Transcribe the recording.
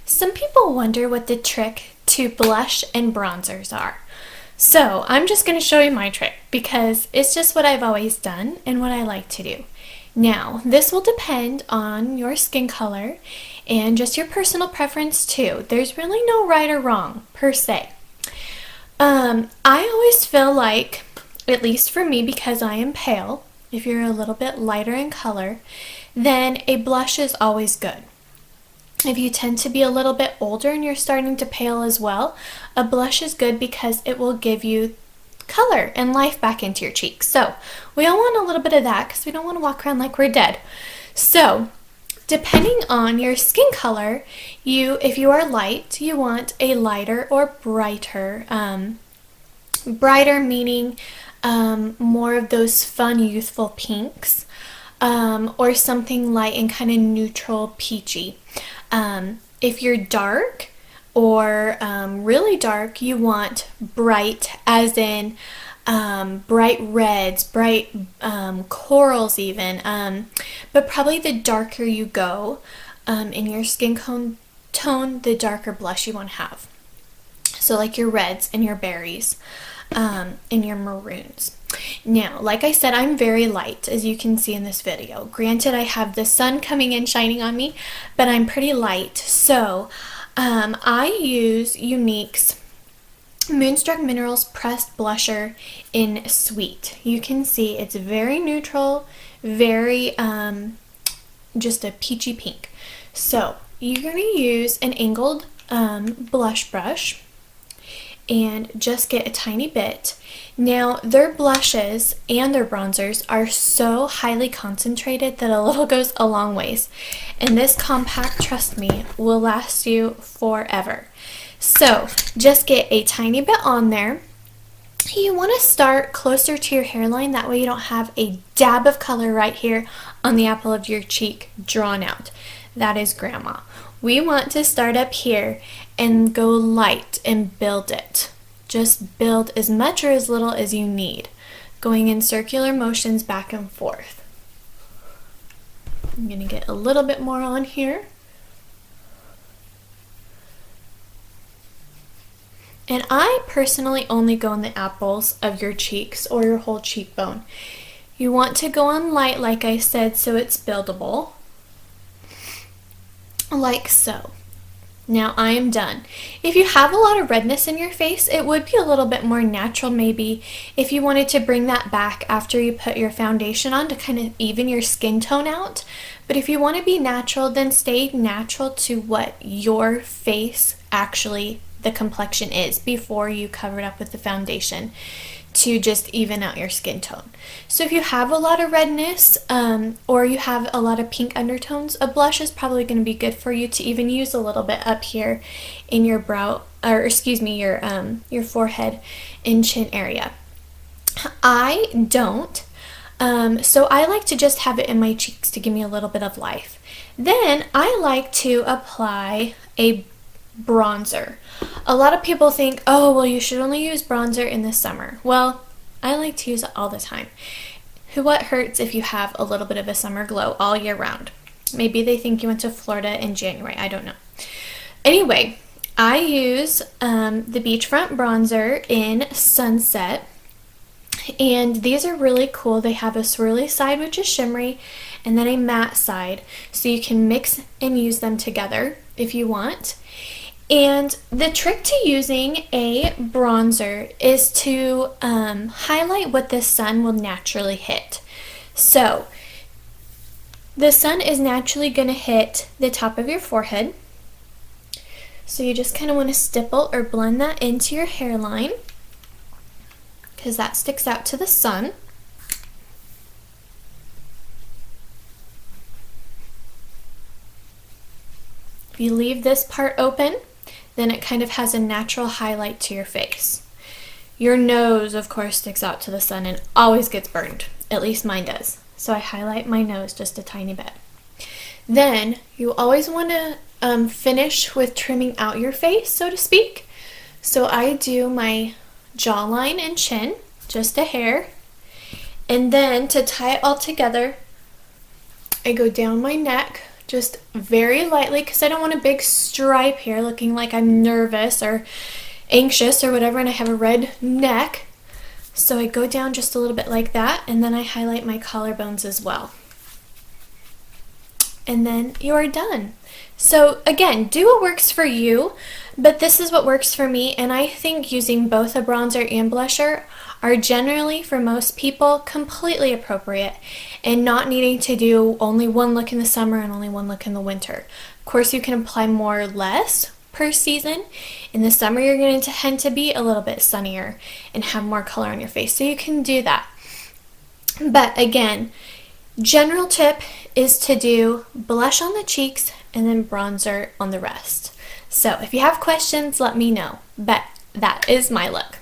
Some people wonder what the trick to blush and bronzers are. So I'm just going to show you my trick because it's just what I've always done and what I like to do. Now, this will depend on your skin color and just your personal preference too. There's really no right or wrong per se. I always feel like, at least for me because I am pale, if you're a little bit lighter in color, then a blush is always good. If you tend to be a little bit older and you're starting to pale as well, a blush is good because it will give you color and life back into your cheeks. So we all want a little bit of that because we don't want to walk around like we're dead. So depending on your skin color, if you are light, you want a lighter or brighter. Brighter meaning more of those fun, youthful pinks, or something light and kind of neutral, peachy. If you're dark or really dark, you want bright, as in bright reds, bright corals even, but probably the darker you go in your skin tone, the darker blush you want to have. So like your reds and your berries and your maroons. Now, like I said, I'm very light, as you can see in this video. Granted, I have the sun coming in shining on me, but I'm pretty light. So, I use Younique's Moonstruck Minerals Pressed Blusher in Sweet. You can see it's very neutral, very just a peachy pink. So, you're going to use an angled blush brush and just get a tiny bit. Now, their blushes and their bronzers are so highly concentrated that a little goes a long ways. And this compact, trust me, will last you forever. So, just get a tiny bit on there. You want to start closer to your hairline, that way you don't have a dab of color right here on the apple of your cheek drawn out. That is grandma. We want to start up here and go light and build it. Just build as much or as little as you need, going in circular motions back and forth. I'm going to get a little bit more on here. And I personally only go on the apples of your cheeks or your whole cheekbone. You want to go on light, like I said, so it's buildable. Like so. Now I am done. If you have a lot of redness in your face, it would be a little bit more natural maybe if you wanted to bring that back after you put your foundation on to kind of even your skin tone out. But if you want to be natural, then stay natural to what your face actually, the complexion is before you cover it up with the foundation to just even out your skin tone. So if you have a lot of redness or you have a lot of pink undertones, a blush is probably going to be good for you to even use a little bit up here in your brow, or excuse me, your forehead and chin area. I don't, so I like to just have it in my cheeks to give me a little bit of life. Then I like to apply a bronzer. A lot of people think, oh, well, you should only use bronzer in the summer. Well, I like to use it all the time. What hurts if you have a little bit of a summer glow all year round? Maybe they think you went to Florida in January. I don't know. Anyway, I use the Beachfront bronzer in Sunset. And these are really cool. They have a swirly side, which is shimmery, and then a matte side. So you can mix and use them together if you want. And the trick to using a bronzer is to highlight what the sun will naturally hit. So the sun is naturally going to hit the top of your forehead. So you just kind of want to stipple or blend that into your hairline because that sticks out to the sun. If you leave this part open, then it kind of has a natural highlight to your face. Your nose, of course, sticks out to the sun and always gets burned. At least mine does. So I highlight my nose just a tiny bit. Then you always want to finish with trimming out your face, so to speak. So I do my jawline and chin, just a hair. And then to tie it all together, I go down my neck just very lightly because I don't want a big stripe here looking like I'm nervous or anxious or whatever, and I have a red neck. So I go down just a little bit like that, and then I highlight my collarbones as well. And then you are done. So again, do what works for you, but this is what works for me, and I think using both a bronzer and blusher are generally, for most people, completely appropriate, and not needing to do only one look in the summer and only one look in the winter. Of course, you can apply more or less per season. In the summer, you're going to tend to be a little bit sunnier and have more color on your face, so you can do that. But again, general tip is to do blush on the cheeks and then bronzer on the rest. So if you have questions, let me know. But that is my look.